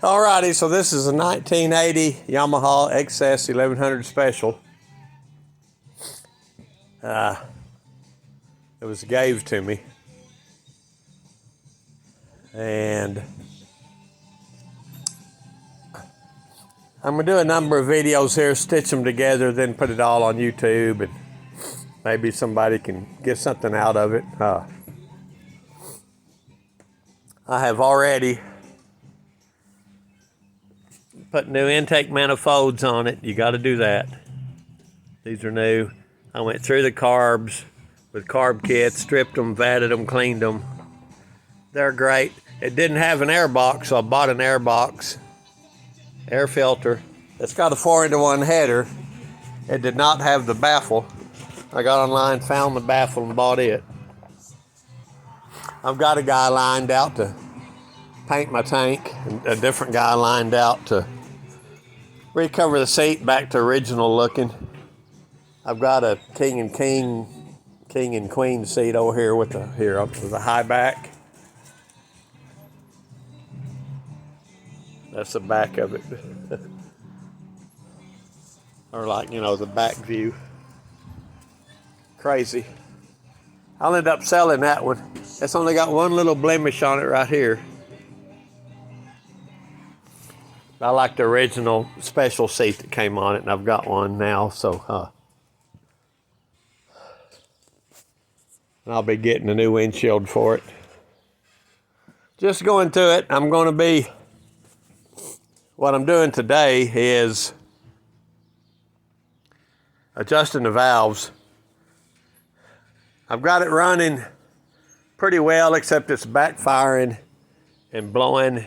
Alrighty, so this is a 1980 Yamaha XS1100 Special. It was gave to me. And I'm going to do a number of videos here, stitch them together, then put it all on YouTube, and maybe somebody can get something out of it. I have already put new intake manifolds on it. You got to do that. These are new. I went through the carbs with carb kits, stripped them, vatted them, cleaned them. They're great. It didn't have an air box, so I bought an air box, air filter. It's got a 4-into-1 header. It did not have the baffle. I got online, found the baffle, and bought it. I've got a guy lined out to paint my tank, and a different guy lined out to recover the seat back to original looking. I've got a king and queen seat over here with a high back. That's the back of it. Or like, the back view. Crazy. I'll end up selling that one. It's only got one little blemish on it right here. I like the original special seat that came on it, and I've got one now, so and I'll be getting a new windshield for it. Just going to it, what I'm doing today is adjusting the valves. I've got it running pretty well, except it's backfiring and blowing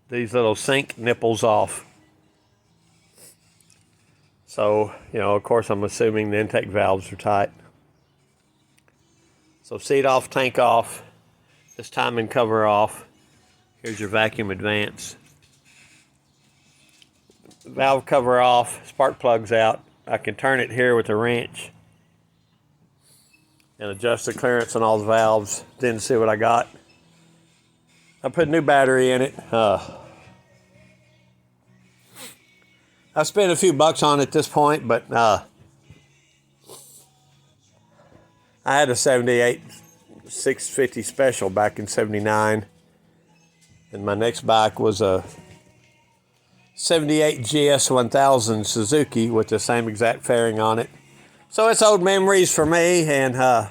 these little sink nipples off. So, of course, I'm assuming the intake valves are tight. So seat off, tank off, this timing cover off. Here's your vacuum advance. Valve cover off, spark plugs out. I can turn it here with a wrench and adjust the clearance on all the valves. Then see what I got. I put a new battery in it. I spent a few bucks on it at this point, but I had a 78 650 Special back in 79, and my next bike was a 78 XS1100 Suzuki with the same exact fairing on it. So it's old memories for me, and I'm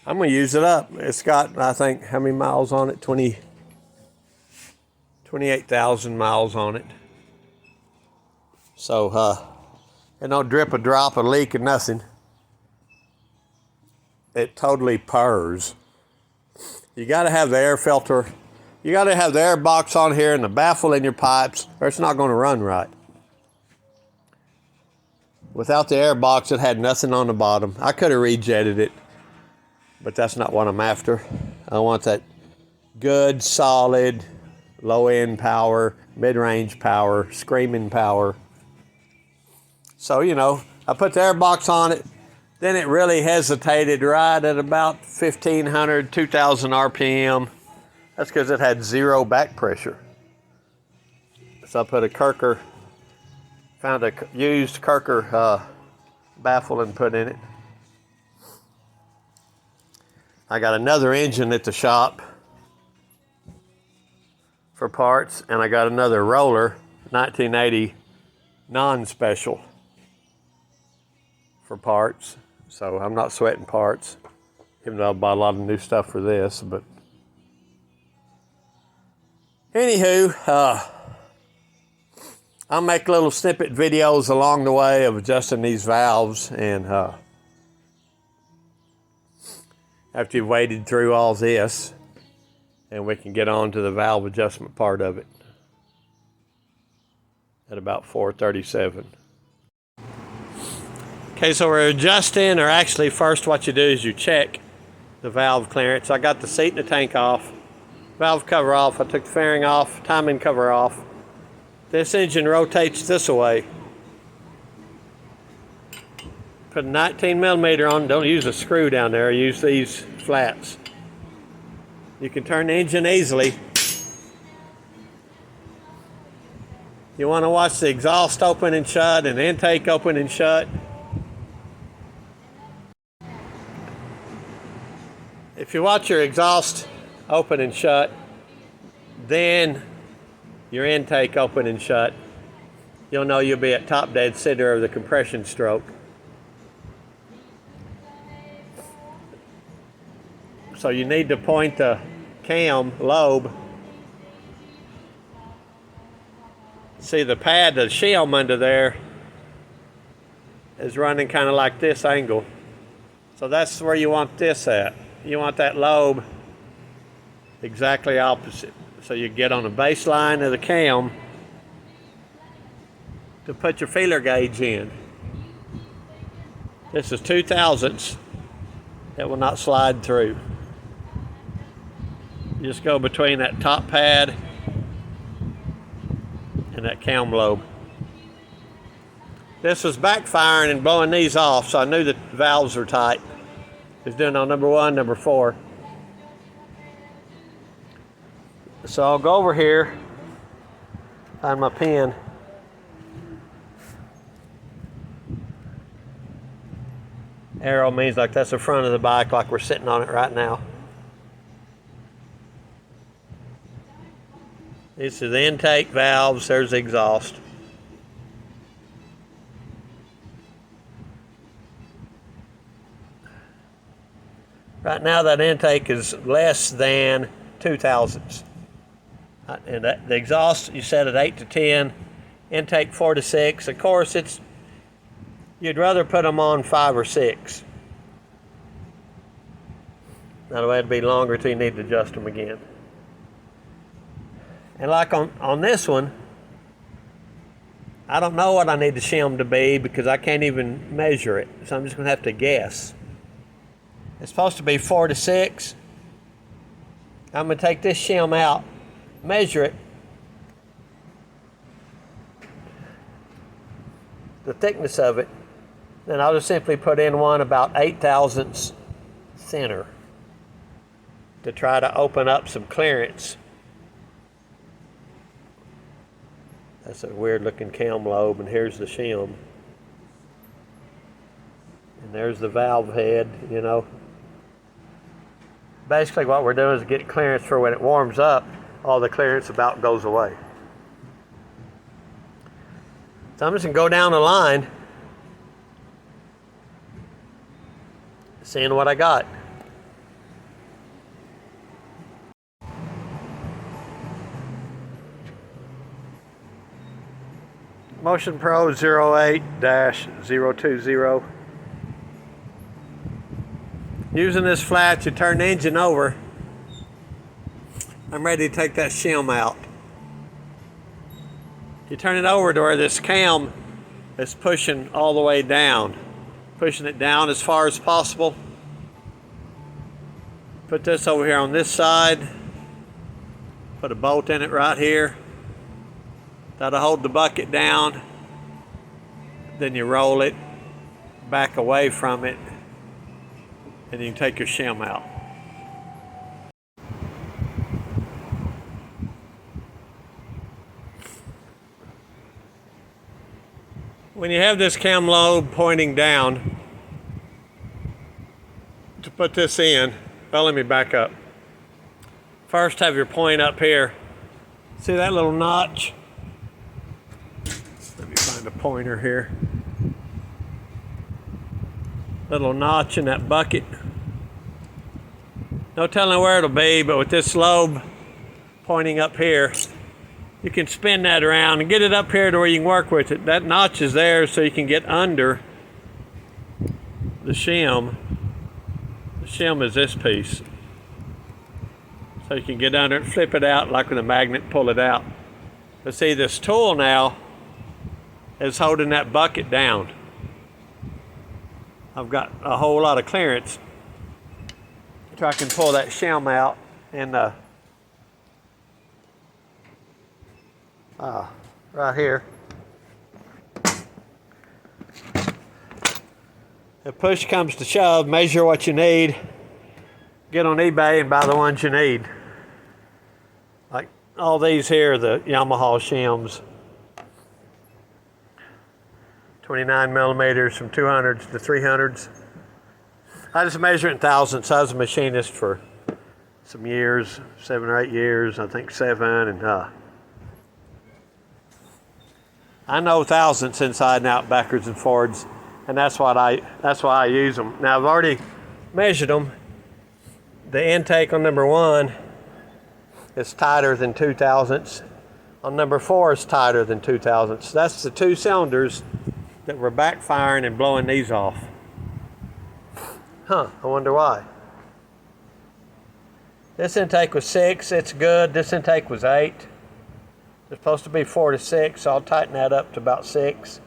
going to use it up. It's got, I think, how many miles on it? 28,000 miles on it. So, it don't drip a drop, a leak, or nothing. It totally purrs. You got to have the air filter. You got to have the air box on here and the baffle in your pipes, or it's not going to run right. Without the air box, it had nothing on the bottom. I could have rejetted it, but that's not what I'm after. I want that good, solid, low-end power, mid-range power, screaming power. So, I put the air box on it. Then it really hesitated right at about 1,500, 2,000 RPM. That's because it had zero back pressure. So I put a Kirker, found a used Kirker baffle and put in it. I got another engine at the shop for parts, and I got another roller, 1980 non-special, for parts. So I'm not sweating parts, even though I bought a lot of new stuff for this. But anywho, I'll make little snippet videos along the way of adjusting these valves, and after you've waded through all this, and we can get on to the valve adjustment part of it at about 4:37. Okay, so we're adjusting, or actually first what you do is you check the valve clearance. I got the seat and the tank off, valve cover off, I took the fairing off, timing cover off. This engine rotates this way. Put a 19mm on, don't use a screw down there, use these flats. You can turn the engine easily. You want to watch the exhaust open and shut and intake open and shut. If you watch your exhaust open and shut, then your intake open and shut, you'll know you'll be at top dead center of the compression stroke. So you need to point the cam lobe. See the pad, the shim under there is running kind of like this angle. So that's where you want this at. You want that lobe exactly opposite. So you get on the baseline of the cam to put your feeler gauge in. This is 2/1000ths. It will not slide through. You just go between that top pad and that cam lobe. This was backfiring and blowing these off, so I knew the valves were tight. It was doing on number 1, number 4. So I'll go over here, find my pen. Arrow means like that's the front of the bike, like we're sitting on it right now. These are the intake valves, there's the exhaust. Right now that intake is less than 2/1000ths. And the exhaust you set at 8 to 10, intake 4 to 6. Of course, you'd rather put them on 5 or 6. That way it'd be longer till you need to adjust them again. And like on this one, I don't know what I need the shim to be because I can't even measure it. So I'm just gonna have to guess. It's supposed to be 4 to 6. I'm gonna take this shim out, measure it. The thickness of it. Then I'll just simply put in one about 0.008 thinner to try to open up some clearance. That's a weird looking cam lobe, and here's the shim. And there's the valve head, you know. Basically what we're doing is get clearance for when it warms up, all the clearance about goes away. So I'm just gonna go down the line, seeing what I got. Motion Pro 08-020. Using this flat, you turn the engine over. I'm ready to take that shim out. You turn it over to where this cam is pushing all the way down. Pushing it down as far as possible. Put this over here on this side. Put a bolt in it right here. That'll hold the bucket down. Then you roll it back away from it, and you can take your shim out. When you have this cam lobe pointing down, to put this in, well, let me back up. First, have your point up here. See that little notch? Let me find a pointer here. Little notch in that bucket. No telling where it'll be, but with this lobe pointing up here, you can spin that around and get it up here to where you can work with it. That notch is there so you can get under the shim. The shim is this piece. So you can get under it, flip it out like with a magnet, pull it out. But see, this tool now is holding that bucket down. I've got a whole lot of clearance so I can pull that shim out and right here. If push comes to shove, measure what you need. Get on eBay and buy the ones you need. Like all these here are the Yamaha shims. 29 millimeters from 200s to 300s. I just measure it in thousandths. I was a machinist for some years, 7 or 8 years, I think 7, and I know thousandths inside and out, backwards and forwards, and that's why I use them. Now I've already measured them. The intake on number 1 is tighter than 2 thousandths. On number 4 is tighter than 2 thousandths. That's the 2 cylinders that were backfiring and blowing these off. I wonder why. This intake was 6, it's good. This intake was 8. It's supposed to be 4 to 6, so I'll tighten that up to about 6.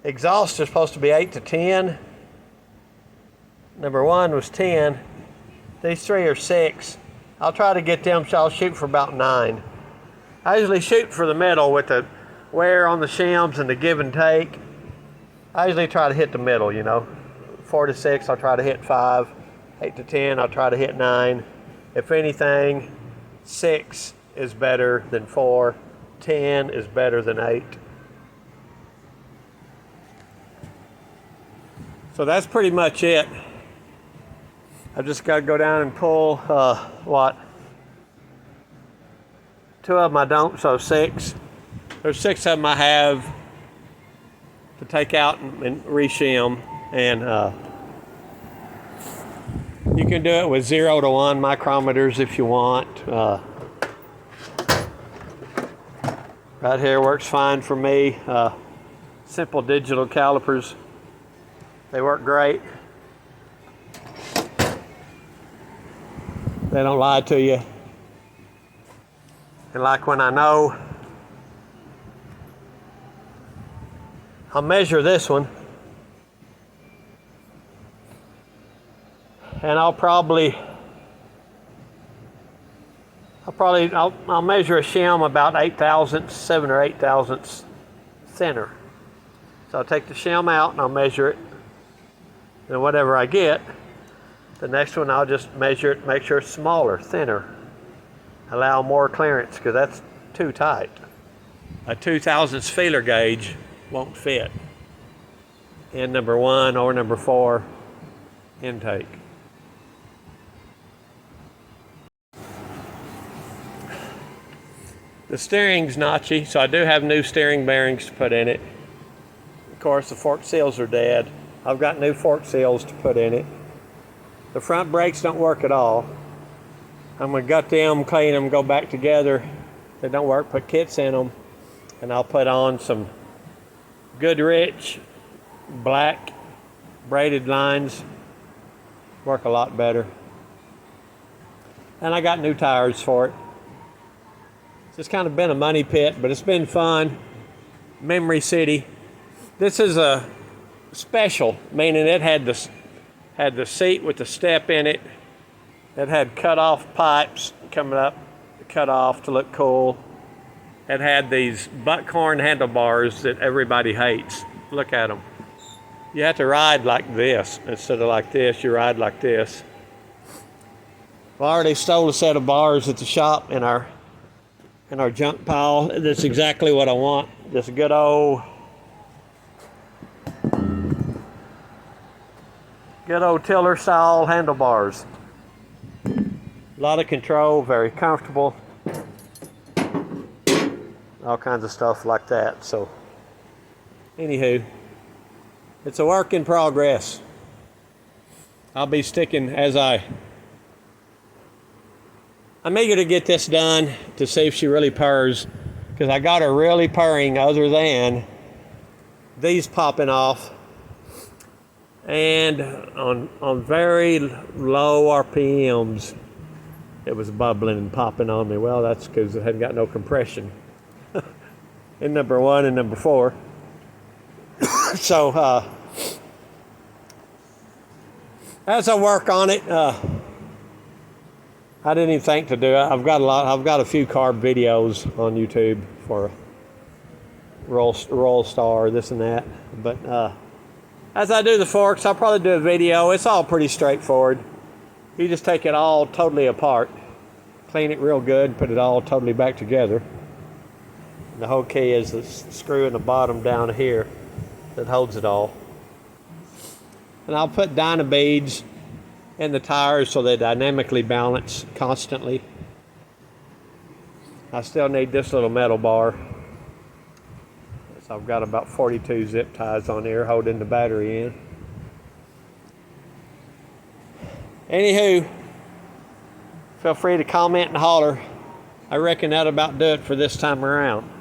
Exhaust is supposed to be 8 to 10. Number 1 was 10. These 3 are 6. I'll try to get them, so I'll shoot for about 9. I usually shoot for the middle with the wear on the shims and the give and take. I usually try to hit the middle, you know. 4 to 6, I'll try to hit 5. 8 to 10, I'll try to hit 9. If anything, 6 is better than 4. 10 is better than 8. So that's pretty much it. I've just got to go down and pull, 2 of them I don't, so 6. There's 6 of them I have to take out and re-shim, and you can do it with 0 to 1 micrometers if you want. Right here works fine for me. Simple digital calipers. They work great. They don't lie to you. And like when I know, I'll measure this one, and I'll measure a shim about 8 thousandths, 7 or 8 thousandths thinner. So I'll take the shim out and I'll measure it. And whatever I get, the next one I'll just measure it, make sure it's smaller, thinner. Allow more clearance, because that's too tight. A 2 thousandths feeler gauge won't fit in number 1 or number 4 intake. The steering's notchy, so I do have new steering bearings to put in it. Of course, the fork seals are dead. I've got new fork seals to put in it. The front brakes don't work at all. I'm gonna gut them, clean them, go back together. If they don't work, put kits in them, and I'll put on some Goodrich black braided lines. Work a lot better. And I got new tires for it. It's just kind of been a money pit, but it's been fun. Memory City. This is a special, meaning it had the seat with the step in it. It had cut off pipes coming up, cut off to look cool. It had these buckhorn handlebars that everybody hates. Look at them. You have to ride like this instead of like this. You ride like this. Well, I already stole a set of bars at the shop in our junk pile. That's exactly what I want. Just good old tiller style handlebars. A lot of control, very comfortable. All kinds of stuff like that. So, anywho, it's a work in progress. I'll be sticking I'm eager to get this done to see if she really purrs, because I got her really purring other than these popping off and on very low RPMs it was bubbling and popping on me. Well, that's because it hadn't got no compression in number 1 and number 4. So as I work on it, I didn't even think to do it. I've got a few carb videos on YouTube for Roll Star, this and that. But as I do the forks, I'll probably do a video. It's all pretty straightforward. You just take it all totally apart, clean it real good, put it all totally back together. The whole key is the screw in the bottom down here that holds it all. And I'll put dyna beads in the tires so they dynamically balance constantly. I still need this little metal bar. So I've got about 42 zip ties on here holding the battery in. Anywho, feel free to comment and holler. I reckon that'll about do it for this time around.